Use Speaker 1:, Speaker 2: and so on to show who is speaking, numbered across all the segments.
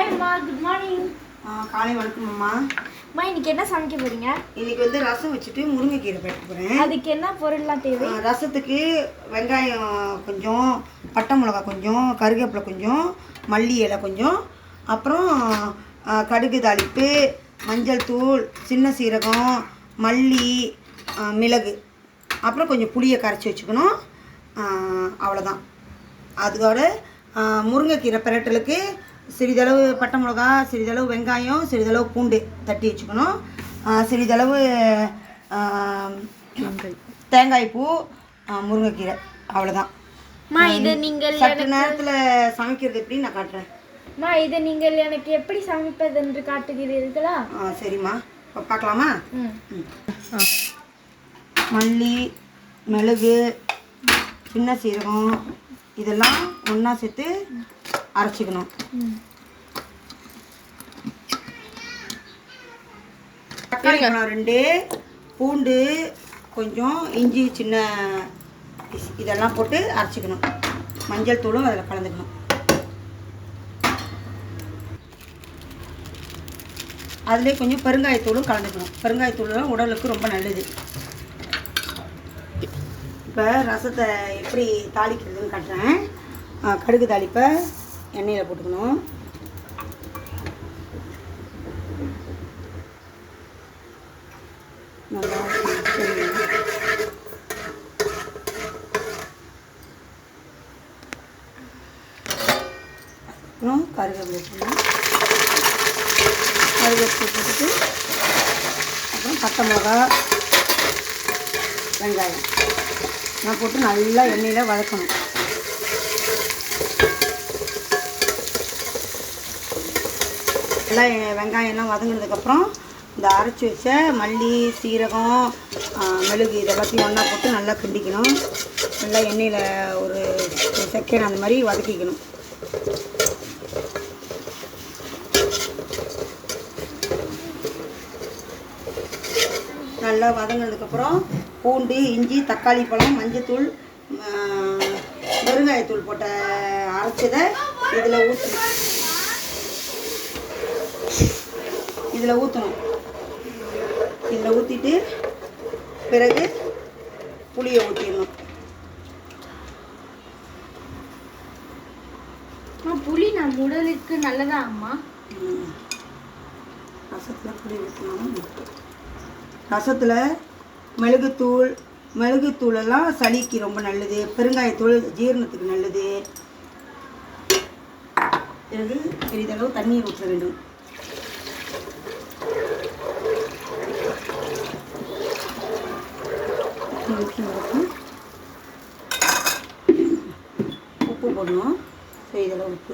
Speaker 1: அம்மா, good morning.
Speaker 2: காலை வணக்கம் அம்மா.
Speaker 1: அம்மா, இன்னைக்கு என்ன சமைக்க போறீங்க?
Speaker 2: இன்னைக்கு வந்து ரசம் வச்சுட்டு முருங்கைக்கீரை போட்டு போகிறேன்.
Speaker 1: அதுக்கு என்ன பொருள்லாம் தேவை?
Speaker 2: ரசத்துக்கு வெங்காயம் கொஞ்சம், பட்டை மிளகா கொஞ்சம், கருவேப்பிலை கொஞ்சம், மல்லி இலை கொஞ்சம், அப்புறம் கடுகு தாளிப்பு, மஞ்சள் தூள், சின்ன சீரகம், மல்லி, மிளகு, அப்புறம் கொஞ்சம் புளியை கரைச்சி வச்சுக்கணும். அவ்வளோதான். அதோட முருங்கைக்கீரை பிரட்டலுக்கு சிறிதளவு பட்டை மிளகா, சிறிதளவு வெங்காயம், சிறிதளவு பூண்டு தட்டி வச்சுக்கணும். சிறிதளவு தேங்காய் பூ, முருங்கைக்கீரை, அவ்வளோதான்.
Speaker 1: இதை நீங்கள்
Speaker 2: சற்று நேரத்தில் சமைக்கிறது எப்படி நான் காட்டுறேன்.
Speaker 1: இதை நீங்கள் எனக்கு எப்படி சமைப்பது என்று காட்டுகிறீர்களா?
Speaker 2: சரிம்மா, இப்போ பார்க்கலாமா? மல்லி, மிளகு, சின்ன சீரகம் இதெல்லாம் ஒன்றா சேர்த்து அரைச்சிக்கணும். தக்காளி பழம் 2, பூண்டு கொஞ்சம், இஞ்சி சின்ன இதெல்லாம் போட்டு அரைச்சிக்கணும். மஞ்சள் தூளும் அதில் கலந்துக்கணும். அதிலே கொஞ்சம் பெருங்காயத்தூளும் கலந்துக்கணும். பெருங்காயத்தூள் உடலுக்கு ரொம்ப நல்லது. இப்போ ரசத்தை எப்படி தாளிக்கிறதுன்னு காட்டுறேன். கடுகு தாளிப்பை எண்ணெயில் போட்டுக்கணும். நல்லா அப்புறம் கருவேப்பிலை போடணும். கருவேப்பிலை போட்டுட்டு அப்புறம் பட்டை மிளகா, வெங்காயம் நான் போட்டு நல்லா எண்ணெயில் வதக்கணும். நல்லா வெங்காயம்லாம் வதங்கினதுக்கப்புறம் இந்த அரைச்சி வச்ச மல்லி, சீரகம், மிளகு இதெல்லாத்தையும் ஒன்றா போட்டு நல்லா கிண்டிக்கணும். நல்லா எண்ணெயில் ஒரு செகண்ட் அந்த மாதிரி வதக்கிக்கணும். நல்லா வதங்கினதுக்கப்புறம் பூண்டு, இஞ்சி, தக்காளி பழம், மஞ்சத்தூள், பெருங்காயத்தூள் போட்ட அரைச்சதை இதில் ஊற்றணும். இதில் ஊற்றிட்டு பிறகு புளியை ஊற்றிடணும்.
Speaker 1: புளி நம்ம உடலுக்கு நல்லதா அம்மா?
Speaker 2: ரசத்தில் புளி ஊற்றணும். ரசத்தில் மிளகுத்தூளெல்லாம் சளிக்கு ரொம்ப நல்லது. பெருங்காயத்தூள் ஜீரணத்துக்கு நல்லது. பிறகு சிறிதளவு தண்ணீர் ஊற்ற வேண்டும். உப்பு போடணும். சிறிதளவு உப்பு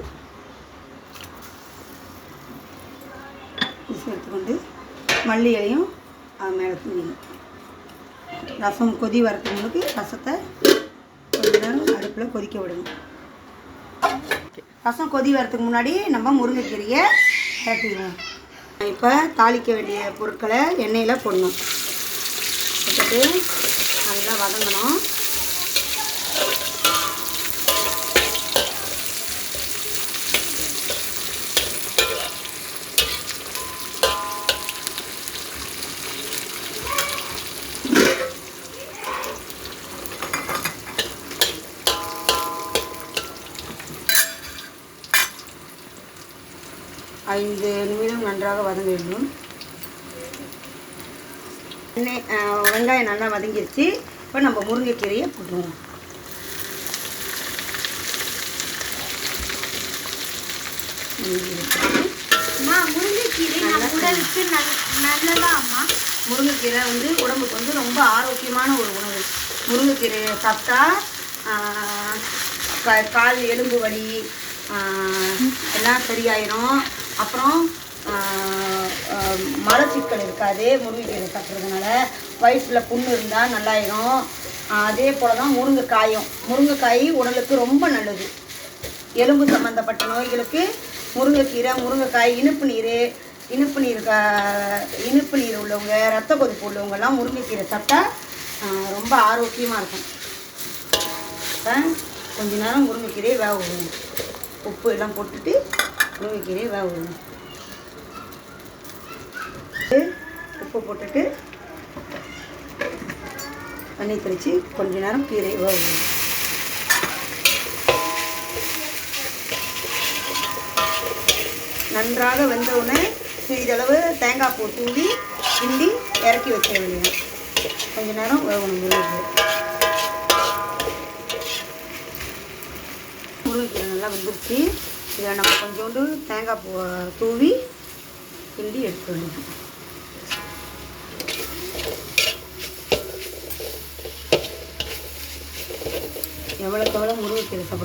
Speaker 2: எடுத்துக்கொண்டு மல்லி இலையும் மேலே தூவிடணும். ரசம் கொதி வரத்துங்களுக்கு ரசத்தை கொஞ்ச நேரம் அடுப்பில் கொதிக்க விடணும். ரசம் கொதி வரத்துக்கு முன்னாடி நம்ம முருங்கைக்கீரையை சேர்த்துக்கணும். இப்போ தாளிக்க வேண்டிய பொருட்களை எண்ணெயில் போடணும். போட்டு நல்லா வதங்கணும். ஐந்து நிமிடம் நன்றாக வதங்க வேண்டும். வெங்காயம் நல்லா வதங்கிருச்சு. இப்போ நம்ம முருங்கைக்கீரையை போட்டுருவோம்.
Speaker 1: முருங்கைக்கீரை உடலுக்கு நல்லதா அம்மா?
Speaker 2: முருங்கைக்கீரை வந்து உடம்புக்கு வந்து ரொம்ப ஆரோக்கியமான ஒரு உணவு. முருங்கைக்கீரையை சாப்பிட்டா கால் எலும்பு வலி எல்லாம் சரியாயிடும். அப்புறம் மலச்சிக்கல் இருக்காது. முருங்கைக்கீரை சாப்பிட்றதுனால வயிற்றில் புண்ணு இருந்தால் நல்லாயிடும். அதே போல் தான் முருங்கைக்காய் உடலுக்கு ரொம்ப நல்லது. எலும்பு சம்மந்தப்பட்ட நோய்களுக்கு முருங்கைக்காய், இனிப்பு நீர் உள்ளவங்க, ரத்த கொதிப்பு உள்ளவங்கெல்லாம் முருங்கைக்கீரை சாப்பிட்டா ரொம்ப ஆரோக்கியமாக இருக்கும். கொஞ்ச நேரம் முருங்கைக்கீரையை வேக விடணும். உப்பு எல்லாம் போட்டுட்டு முருங்கைக்கீரையை வேக விடணும். உப்பு போட்டுட்டு தண்ணி தெளித்து கொஞ்ச நேரம் கீரையை வேக விடணும். நன்றாக வெந்த உடனே சிறிதளவு தேங்காய் பூ தூவி கிண்டி இறக்கி வச்ச வேண்டியது. கொஞ்ச நேரம் வேகணும். முருங்கைக்கீரை நல்லா வெந்துருச்சு. இதில் நம்ம கொஞ்சோண்டு தேங்காய் பூ தூவி கிண்டி எடுக்க வேண்டியது. எவ்வளோக்கு எவ்வளோ முருங்கைக்கீரை சாப்பிட